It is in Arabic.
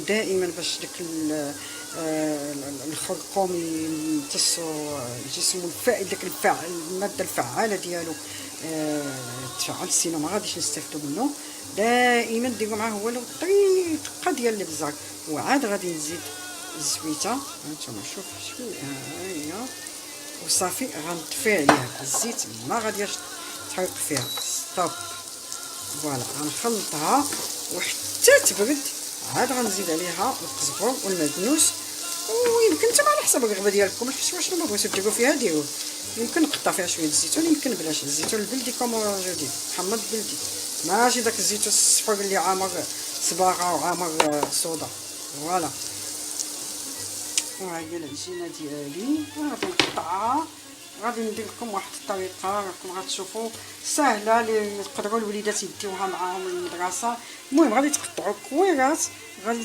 دائما باش داك الخرقوم يمتصوا الجسم الفائد، داك الماده الفعاله ديالو تفعل، سينو ما غاديش نستافدوا منه. دائما ديروا معاه هو الطريقه ديال الابزار. وعاد غادي نزيد الزويته، هانتوما شوف شويه هي وصافي. غنطفي عليها الزيت، ما غاديش تحرق فيها، ستوب. فوالا غنخلطها وحتى تبرد. عاد غنزيد عليها القزبر والمعدنوس، ويمكن نتوما على حسب الرغبه ديالكم، شنو ما بغيتو ديروا فيها ديروه. يمكن نقطع فيها شويه الزيتون، يمكن بلاش. الزيتون البلدي كما جديد محمد بلدي، ماشي داك الزيتون الصفر اللي عامر صباغه وعامر صودا. فوالا وها هي العجينه ديالي غادي نقطعها. غادي ندير لكم واحد الطريقه راكم غتشوفوا سهله اللي يقدروا الوليدات يديوها معاهم للمدرسه. المهم غادي تقطعوا كويرات، غادي